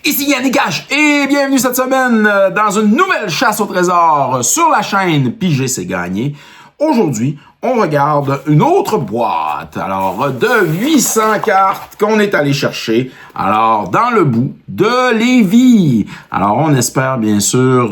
Ici Yannick H et bienvenue cette semaine dans une nouvelle chasse au trésor sur la chaîne Piger c'est gagné. Aujourd'hui, on regarde une autre boîte, alors de 800 cartes qu'on est allé chercher, alors dans le bout de Lévis. Alors on espère bien sûr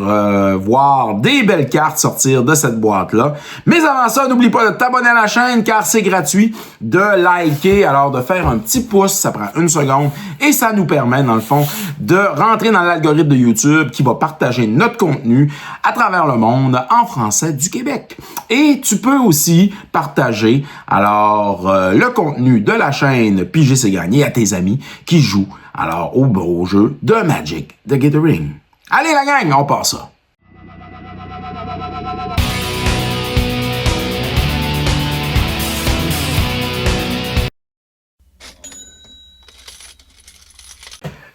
voir des belles cartes sortir de cette boîte-là. Mais avant ça, n'oublie pas de t'abonner à la chaîne car c'est gratuit, de liker, alors de faire un petit pouce, ça prend 1 seconde et ça nous permet dans le fond de rentrer dans l'algorithme de YouTube qui va partager notre contenu à travers le monde en français du Québec. Et tu peux aussi partager alors le contenu de la chaîne Piger c'est gagné à tes amis qui jouent alors au beau jeu de Magic the Gathering. Allez la gang, on passe ça.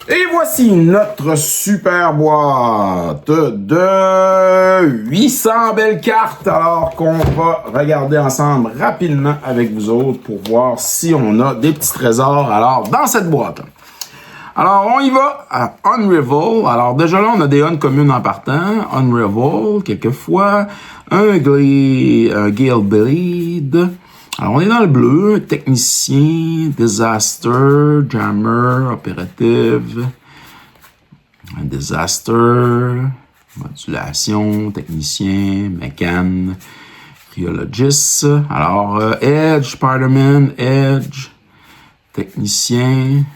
Et voici notre super boîte de 800 belles cartes, alors qu'on va regarder ensemble rapidement avec vous autres pour voir si on a des petits trésors alors dans cette boîte. Alors on y va à Unravel. Alors déjà là on a des uncommunes en partant. Unravel quelquefois, un Gale Blade. Alors, on est dans le bleu, technicien, disaster, jammer, opérative, un disaster, modulation, technicien, mécan, cryologist. Alors, edge, Spider-Man, edge, technicien,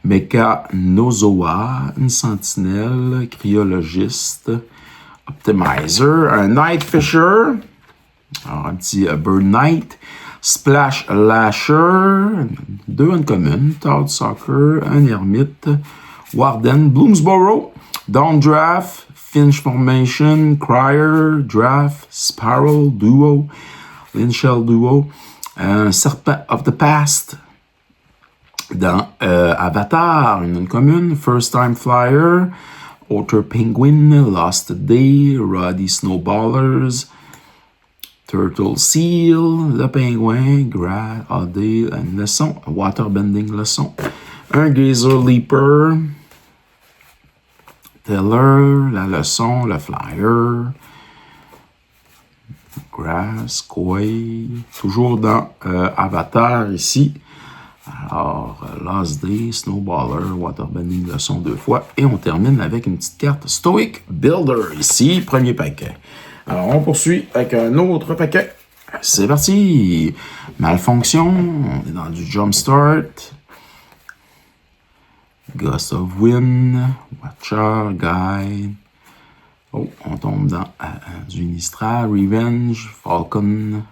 mécanozoa, une sentinelle, cryologiste, optimizer, un night fisher. Alors, un petit Bird Knight, Splash Lasher, 2 uncommon, Todd Soccer, un Ermite, Warden, Bloomsboro, Downdraft, Finch Formation, Crier, Draft, Spiral, Duo, Linshell Duo, Serpent of the Past, dans Avatar, une uncommon, First Time Flyer, Otter Penguin, Lost Day, Roddy Snowballers, Turtle Seal, le pingouin, Grad, AD, une leçon, Waterbending leçon, un Gazer Leaper, Teller, la leçon, le Flyer, Grass, Koi, toujours dans Avatar ici. Alors, Last Day, Snowballer, Waterbending leçon 2 fois. Et on termine avec une petite carte Stoic Builder ici, premier paquet. Alors, on poursuit avec un autre paquet. C'est parti! Malfonction, on est dans du Jumpstart. Gust of Wind, Watcher, Guide. Oh, on tombe dans du Nistra, Revenge, Falcon,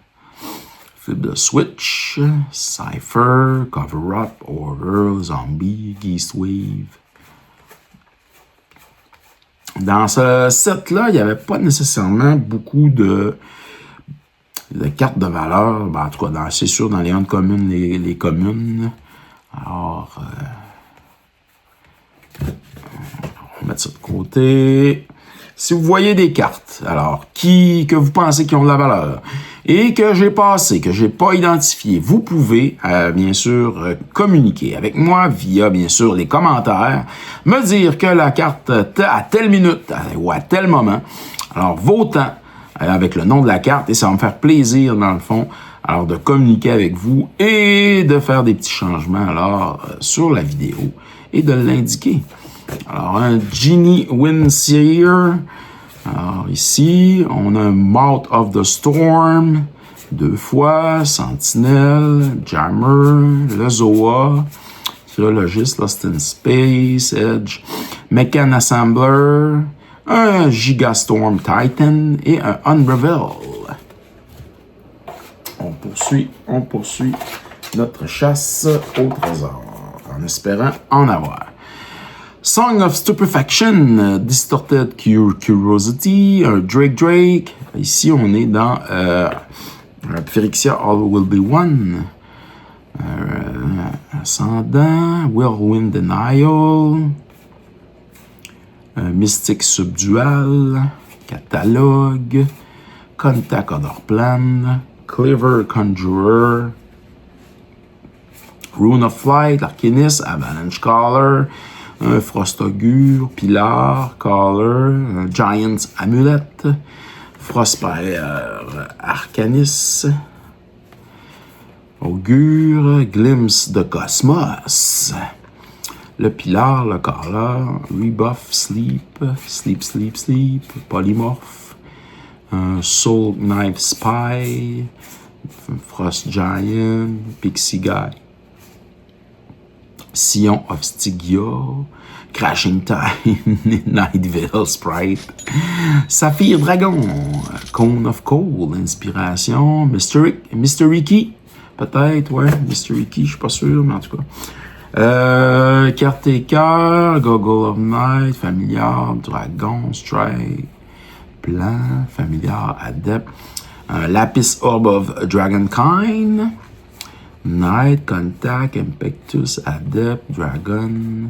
Flip the Switch, Cypher, Cover Up, Order, Zombie, Geast Wave. Dans ce set-là, il n'y avait pas nécessairement beaucoup de cartes de valeur. Ben, en tout cas, c'est sûr, dans les uncommunes, les communes. Alors, on va mettre ça de côté. Si vous voyez des cartes, alors, que vous pensez qui ont de la valeur et que j'ai passé, que j'ai pas identifié, vous pouvez, bien sûr, communiquer avec moi via, bien sûr, les commentaires, me dire que la carte à telle minute ou à tel moment, alors, vaut tant avec le nom de la carte et ça va me faire plaisir, dans le fond, alors, de communiquer avec vous et de faire des petits changements, alors, sur la vidéo et de l'indiquer. Alors, un Genie Windseer. Alors, ici, on a un Mouth of the Storm, 2 fois, Sentinelle, Jammer, le Zoa, Cryologist, Lost in Space, Edge, Mechan Assembler, un Gigastorm Titan et un Unravel. On poursuit notre chasse au trésor, en espérant en avoir. Song of Stupefaction, Distorted Curiosity, un Drake. Ici, on est dans Phyrexia All Will Be One. Ascendant, Whirlwind Denial. Mystic Subdual, Catalogue, Contact Other Plan, Clever Conjurer, Rune of Flight, Arcanist, Avalanche Caller, un Frost-Augure, Pilar, Caller, Giant's Amulet, Frostspire, Arcanis, Augure, Glimpse de Cosmos, le Pilar, le Caller, Rebuff, Sleep, Polymorph, Soul Knife Spy, Frost Giant, Pixie Guy, Scion of Stygia, Crashing Time, Night Veil Sprite, Saphir Dragon, Cone of Cold, Inspiration, Mystery Key, peut-être, ouais, Mystery Key, je suis pas sûr, mais en tout cas. Carte et cœur, Goggle of Night, Familiar, Dragon, Strike, Plan, Familiar, Adept, Lapis Orb of Dragonkind, Night, Contact, Impectus, Adept, Dragon,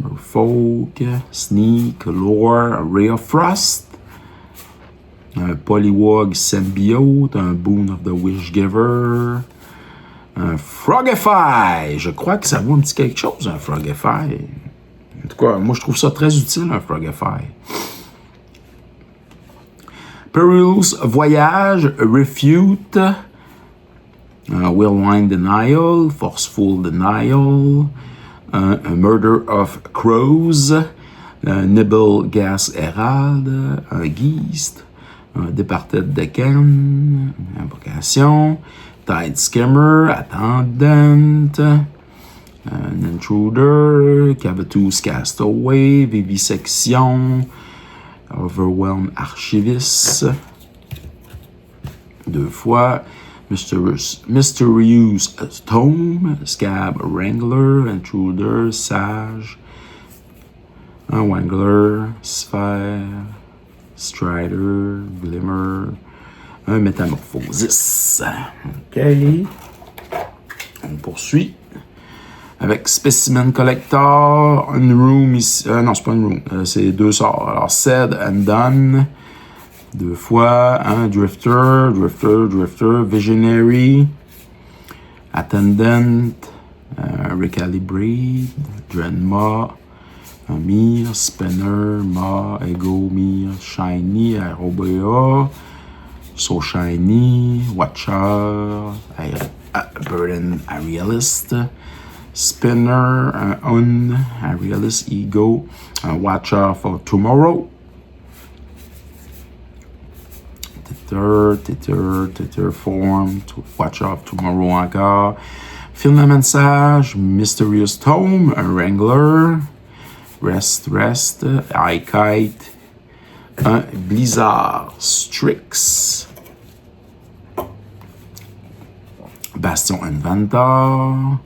Merfolk, Sneak, Lore, Ray of Frost, un Poliwag Symbiote, un Boon of the Wishgiver, un Frogify. Je crois que ça vaut un petit quelque chose, un Frogify. En tout cas, moi, je trouve ça très utile, un Frogify. Perilous Voyage, Refute, Whirlwind Denial, Forceful Denial, Murder of Crows, Nibble Gas Herald, un Geist, un Departed Decan, Invocation, Tide Skimmer, Attendant, an Intruder, Cavatus Castaway, Vivisection, Overwhelmed Archivist, 2 fois, Mysterious Tome, Scab Wrangler, Intruder, Sage, un Wrangler, Sphere, Strider, Glimmer, un Métamorphosis. OK. On poursuit avec Specimen Collector, une room ici. Non, c'est pas une room. C'est 2 sorts. Alors, Said and Done. 2 fois. Un Drifter, Visionary, Attendant, Recalibrate, Drenma, Mir, Spinner, Ma, Ego, Mir, Shiny, Aerobea, So Shiny, Watcher, Burden, Aerialist, Spinner, Aerialist, Ego, Watcher for Tomorrow, Tether Form, Watcher of Tomorrow encore, Filament Sage, Mysterious Tome, Wrangler, Rest, High Kite, un Blizzard Strix, Bastion Inventor,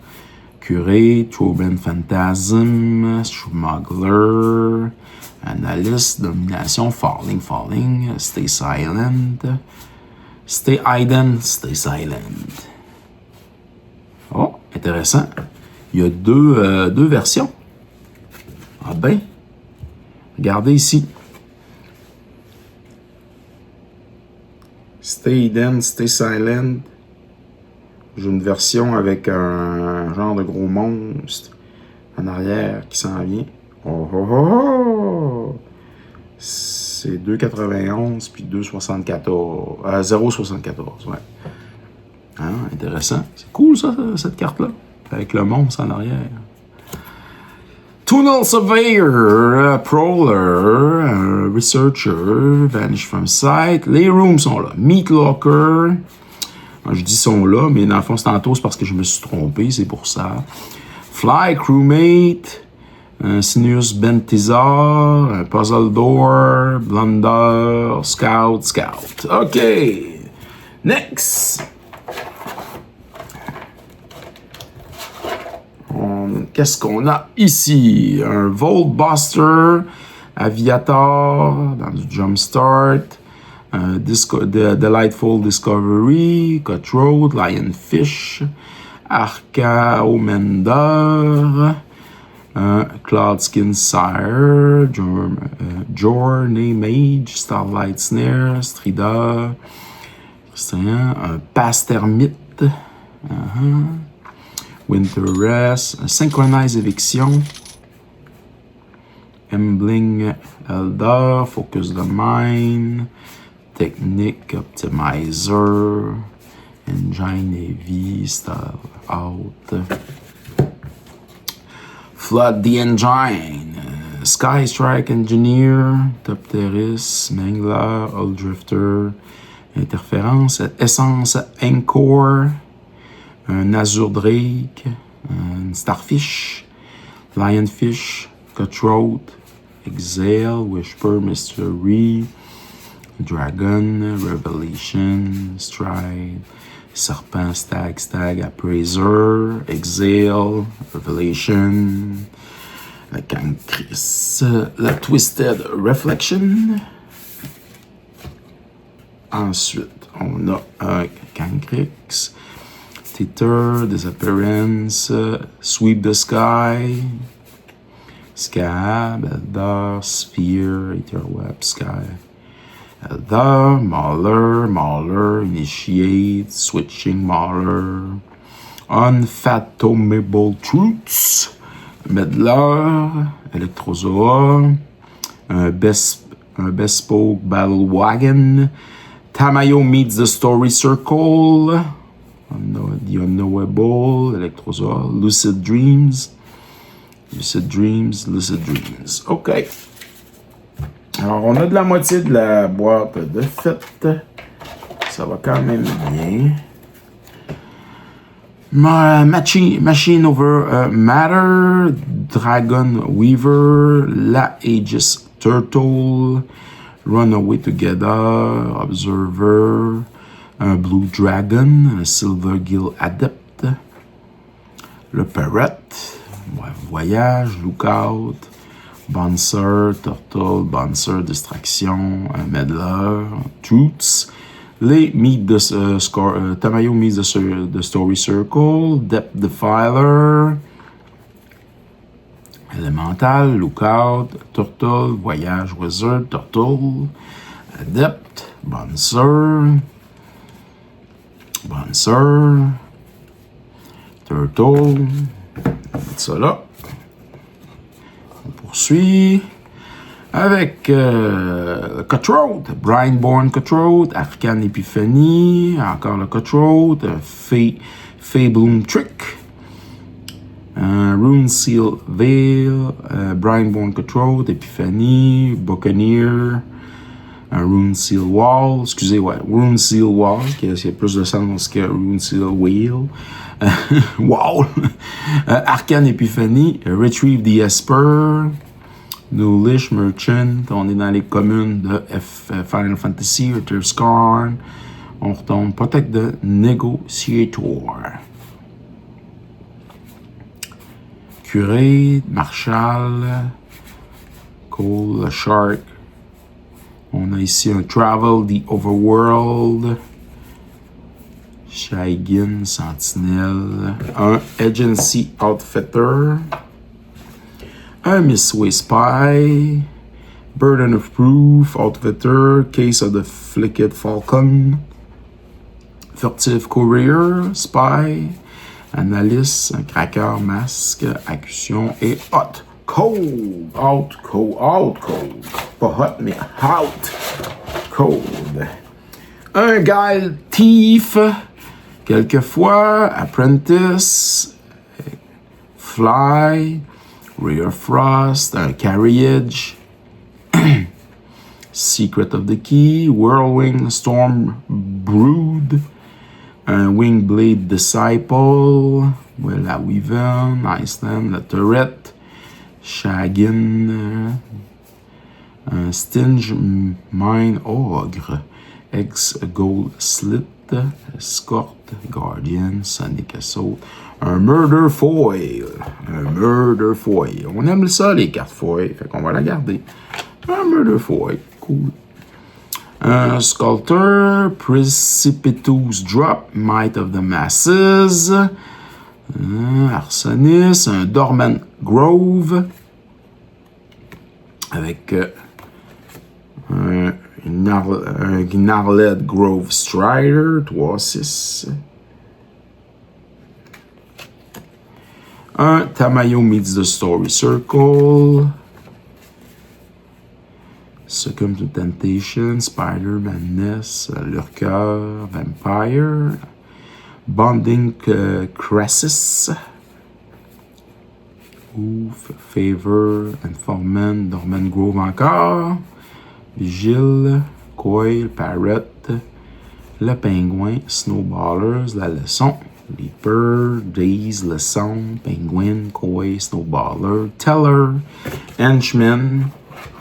Curé, Troben Phantasm, Smuggler, Analyst, Domination, Falling, Stay Silent, Stay Hidden, Stay Silent. Oh, intéressant. Il y a deux versions. Ah ben, regardez ici. Stay Hidden, Stay Silent. J'ai une version avec un genre de gros monstre en arrière qui s'en vient. Oh oh oh! C'est 2,91 puis 2,74. 0,74, ouais. Ah, intéressant. C'est cool ça, cette carte-là. Avec le monstre en arrière. Tunnel Surveyor, Prowler, Researcher, Vanish from Sight. Les rooms sont là. Meat Locker. Je dis sont là, mais dans le fond, c'est tantôt, c'est parce que je me suis trompé, c'est pour ça. Fly Crewmate, Sinus Bentizar, Puzzle Door, Blunder, Scout. OK. Next. Qu'est-ce qu'on a ici? Un Volt Buster, Aviator, dans du Jumpstart. Delightful Discovery, Cutthroat, Lionfish, Arca Omender, Cloud Skin Sire, Journey Mage, Starlight Snare, Strida, un Pastermite, Winter Rest, Synchronize Eviction, Embling Eldar, Focus the Mind, Technique Optimizer, Engine Heavy, Style Out, Flood the Engine, Sky Strike Engineer, Topteris, Mangler, Old Drifter, Interférence, Essence Encore, un Azure Drake, un Starfish, Lionfish, Cutthroat, Exhale, Whisper, Mystery, Dragon, Revelation, Stride, Serpent, Stag, Appraiser, Exhale, Revelation, la Cancris, la Twisted Reflection. Ensuite, on a un Cancrix, Teeter, Disappearance, Sweep the Sky, Scab, Eldar, Sphere, Etherweb, Sky, Eldar, Mauler, Initiate, Switching Mauler, Unfathomable Truths, Meddler, Electrozoa, un Bespoke Battle Wagon, Tamayo Meets the Story Circle, The Unknowable, Electrozoa, Lucid Dreams. OK. Alors, on a de la moitié de la boîte de fait. Ça va quand même bien. Machine Over Matter, Dragon Weaver, La Aegis Turtle, Runaway Together, Observer, un Blue Dragon, un Silver Gill Adept, le Parrot, Voyage, Lookout, Bouncer, Turtle, Bouncer, Distraction, un Meddler, Truths, les Meet the Tamayo Meets the Story Circle, Depth Defiler, Elemental, Lookout, Turtle, Voyage, Wizard, Turtle, Adept, Bouncer, Turtle, on va mettre ça là. On poursuit avec Cutthroat, Brineborn Cutthroat, Arcane Epiphany, encore le Cutthroat, Fey Bloom Trick, Rune Seal Veil, Brineborn Cutthroat, Epiphany, Buccaneer, Rune Seal Wall, Rune Seal Wall, qui a plus de sens que Rune Seal Wheel, Wall, Arcane Epiphany, Retrieve the Esper, Nullish Merchant, on est dans les communes de Final Fantasy, Earth Scorn, on retombe Protect the Negotiator, Curate, Marshall, Cole, Shark, on a ici un Travel the Overworld, Shaigin, Sentinelle, un Agency Outfitter, un Missway Spy, Burden of Proof, Outfitter, Case of the Flicked Falcon, Furtive Courier, Spy, Analyst, un Cracker, Masque, Accusation et Hot Cold. Pas hot, mais out cold. Un Guile Thief, quelquefois, Apprentice, Fly, Rare Frost, un Carriage, Secret of the Key, Whirlwind Storm Brood, un Wingblade Disciple, la Wyvern, Iceland, la Turret, Shagin, un Stinge Mine Ogre, Gold Slit, Escort, Guardian, Sonic Assault, un Murder Foil. On aime ça, les cartes foil, fait qu'on va la garder. Un Murder Foil, cool. Un Sculptor, Precipitous Drop, Might of the Masses, Arsenis, un Dormant Grove. Avec un Gnarled Grove Strider, 3-6. Un Tamayo Meets the Story Circle. Succumb to Temptation, Spider, Madness, Lurker, Vampire. Bonding Crisis. Oof, Favor, Informant, Norman Grove encore. Vigile, Coil, Parrot, Le Pingouin, Snowballers, La Leçon, Leaper, Daze, Leçon, Penguin, Coil, Snowballer, Teller, Henchman,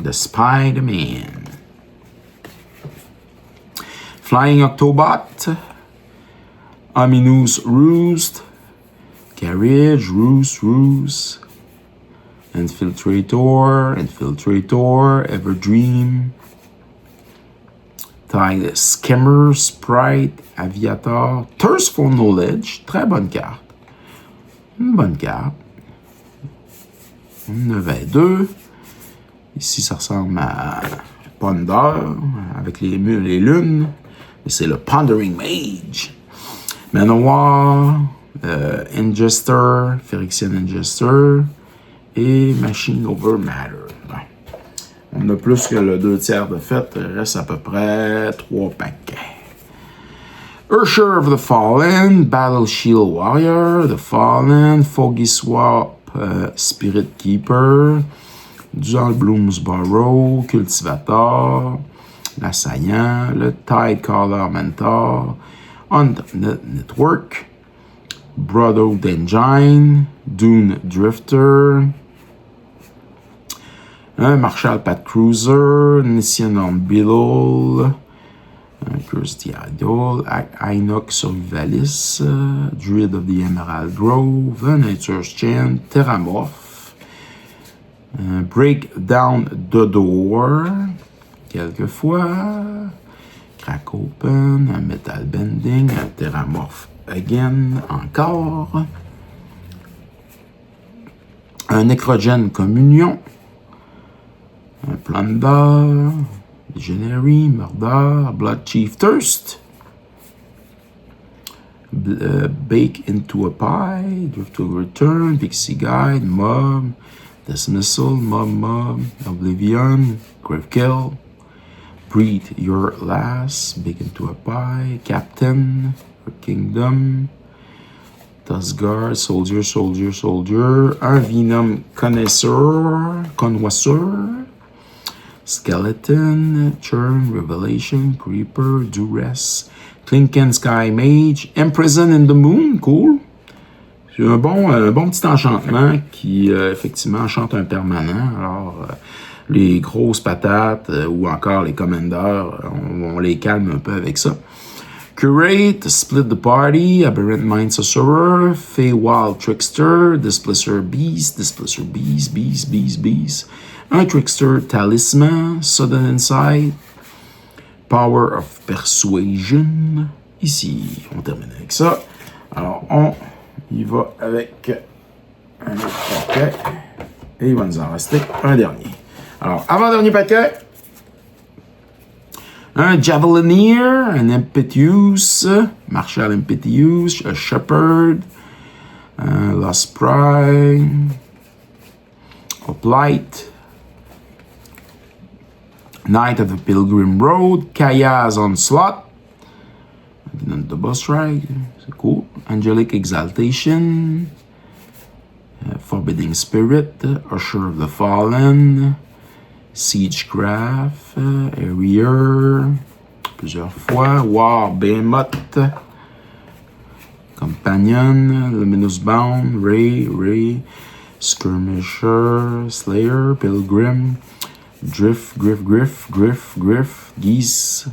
The Spider-Man. Flying Octobot, Ominous Roost, Carriage, Roost, Infiltrator, Everdream, Tide Skimmer, Sprite, Aviator, Thirstful Knowledge, très bonne carte. Une bonne carte. 9-2. Ici, ça ressemble à Ponder, avec les lunes. Mais c'est le Pondering Mage. Manowar, Ingester, Phyrexian Ingester. Et Machine Over Matter. On a plus que le 2/3 de fait. Il reste à peu près 3 paquets. Usher of the Fallen, Battle Shield Warrior, The Fallen, Foggy Swap, Spirit Keeper, Dual Bloomsborough, Cultivator, L'Assaillant, le Tide Caller Mentor, Undead Network, Brotherhood Engine, Dune Drifter, un Marshall Pat Cruiser, Nician on Beetle, Curse the Idol, Inox Survivalis, Druid of the Emerald Grove, Nature's Chant, Terramorph, Break Down the Door, quelquefois, Crack Open, un Metal Bending, un Terramorph Again, encore, un Necrogen Communion, un Plunder, Legionary, Murder, Blood Chief Thirst, Bake into a Pie, Drift to Return, Pixie Guide, Mob, Dismissal, Mob, Oblivion, Gravekill, Breathe Your Last, Bake into a Pie, Captain, Kingdom, Tusgar, Soldier, un Venom Connoisseur, Skeleton, Churn, Revelation, Creeper, Duress, Clinken Sky Mage, Imprison in the Moon, cool. C'est un bon petit enchantement qui, effectivement, enchante un permanent. Alors, les grosses patates ou encore les commandeurs, on les calme un peu avec ça. Curate, Split the Party, Aberrant Mind Sorcerer, Feywild Trickster, Displacer Beast, un Trickster Talisman, Sudden Insight, Power of Persuasion. Ici, on termine avec ça. Alors, on y va avec un autre paquet. Et il va nous en rester un dernier. Alors, avant-dernier paquet. Un Javelineer, un Impetuous, Marshall Impetuous, a Shepherd, un Lost Pride, Hoplite, Knight of the Pilgrim Road, Kaya's Onslaught, the Boss Ride, c'est cool, Angelic Exaltation, Forbidding Spirit, Usher of the Fallen, Siegecraft, Harrier, plusieurs fois, War Behemoth, Companion, Luminous Bound, Ray, Skirmisher, Slayer, Pilgrim, Griff, Geese,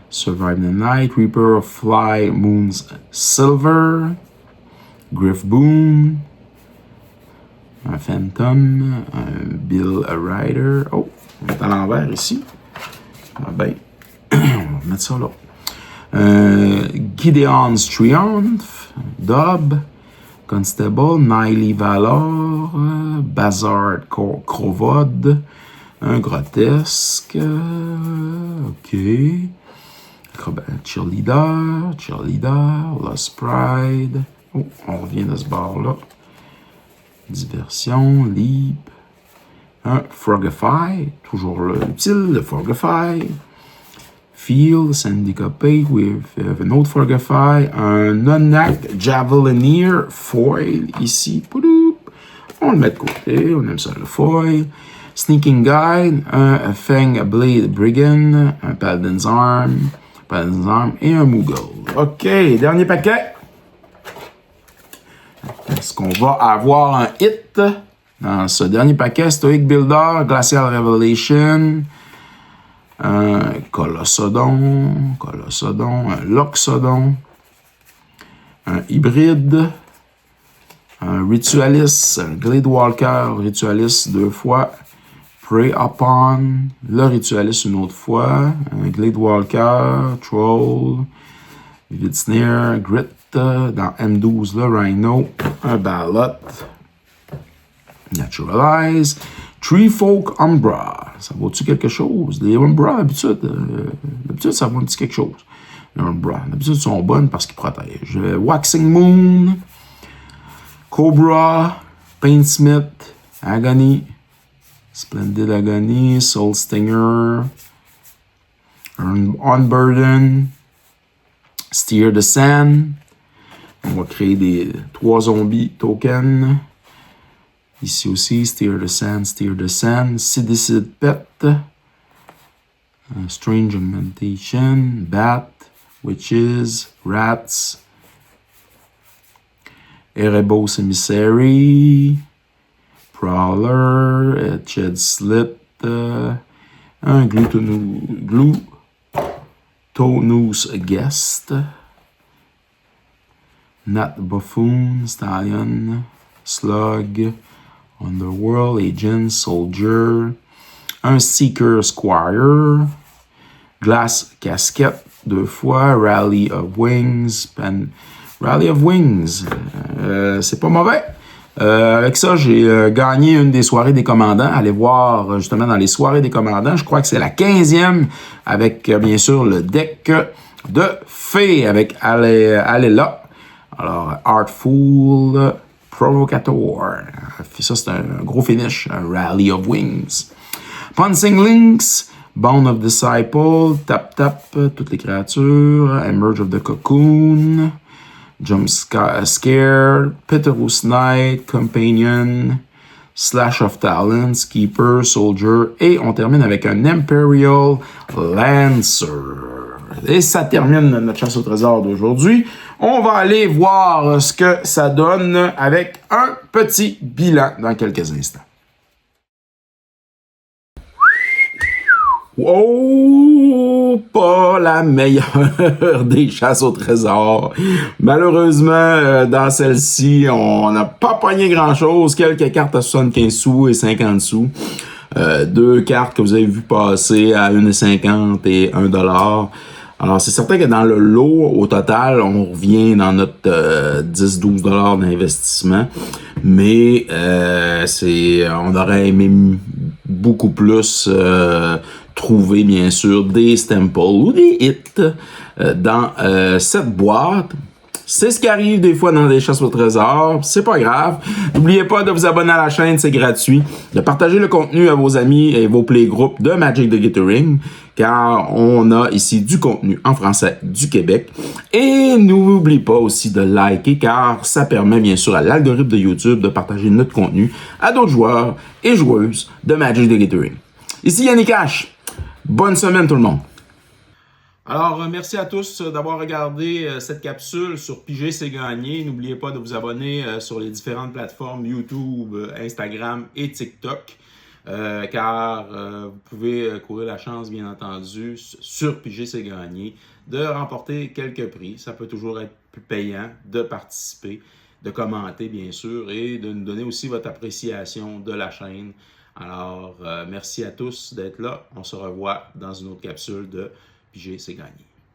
Survive the Night, Reaper of Fly, Moon's Silver, Griff Boom, un Phantom, un Bill Rider. Oh, on est à l'envers ici. Ah ben, on va mettre ça là. Gideon's Triumph, Dub, Constable, Niley Valor, Bazard Crovod, un grotesque, ok. Cheerleader, Lost Pride. Oh, on revient de ce bord-là. Diversion, Leap. Un Frogify, toujours utile, le Frogify. Field, Syndicate with an autre Frogify. Un Nonak Javelineer Foil ici. On le met de côté, on aime ça le foil. Sneaking Guide, un Fang Blade Brigand, un Paladin's Arm et un Moogle. OK, dernier paquet. Est-ce qu'on va avoir un hit dans ce dernier paquet? Stoic Builder, Glacial Revelation, un Colossodon, un Loxodon, un Hybride, un Ritualist, un Gladewalker Ritualist 2 fois, Prey Upon, le Ritualist une autre fois, un Gladewalker, Troll, Vivid Snare, Grit, dans M12 le Rhino, un Ballot, Naturalize, Treefolk Umbra, ça vaut-tu quelque chose? Les Umbra, d'habitude, ça vaut un petit quelque chose. Les Umbra, d'habitude, sont bonnes parce qu'ils protègent. Waxing Moon, Cobra, Paintsmith, Agony, Splendid Agony, Soul Stinger, Unburden, Steer the Sand. On va créer 3 zombies tokens. Ici aussi, Steer the Sand, Sidicid Pet, Strange Augmentation, Bat, Witches, Rats, Erebos Emissary, Prowler, Ched Slit, un Glutonous Guest, Nat Buffoon, Stallion, Slug, Underworld, Agent, Soldier, un Seeker Squire, Glass Casquette 2 fois, Rally of Wings, c'est pas mauvais. Avec ça, j'ai gagné une des soirées des commandants. Allez voir justement dans les soirées des commandants. Je crois que c'est la 15e avec bien sûr le deck de fées avec Alela. Alors, Artful, Provocateur. Ça, c'est un gros finish. Un Rally of Wings. Pouncing Lynx, Bone of Disciple, Tap, toutes les créatures. Emerge of the Cocoon. Jump Scare, Pitiless Knight, Companion, Slash of Talents, Keeper, Soldier, et on termine avec un Imperial Lancer. Et ça termine notre chasse au trésor d'aujourd'hui. On va aller voir ce que ça donne avec un petit bilan dans quelques instants. Oh, pas la meilleure des chasses au trésor. Malheureusement, dans celle-ci, on n'a pas pogné grand-chose. Quelques cartes à 75 sous et 50 sous. 2 cartes que vous avez vu passer à 1,50 et 1 $. Alors, c'est certain que dans le lot, au total, on revient dans notre 10-12 $ d'investissement. Mais on aurait aimé beaucoup plus trouver, bien sûr, des Stemples ou des hits dans cette boîte. C'est ce qui arrive des fois dans des chasses au trésor. C'est pas grave. N'oubliez pas de vous abonner à la chaîne, c'est gratuit. De partager le contenu à vos amis et vos playgroupes de Magic the Gathering, car on a ici du contenu en français du Québec. Et n'oubliez pas aussi de liker, car ça permet bien sûr à l'algorithme de YouTube de partager notre contenu à d'autres joueurs et joueuses de Magic the Gathering. Ici Yannick H. Bonne semaine tout le monde. Alors, merci à tous d'avoir regardé cette capsule sur Piger c'est gagné. N'oubliez pas de vous abonner sur les différentes plateformes YouTube, Instagram et TikTok, car vous pouvez courir la chance, bien entendu, sur Piger c'est gagné, de remporter quelques prix. Ça peut toujours être plus payant de participer, de commenter, bien sûr, et de nous donner aussi votre appréciation de la chaîne. Alors, merci à tous d'être là. On se revoit dans une autre capsule de Piger c'est gagné.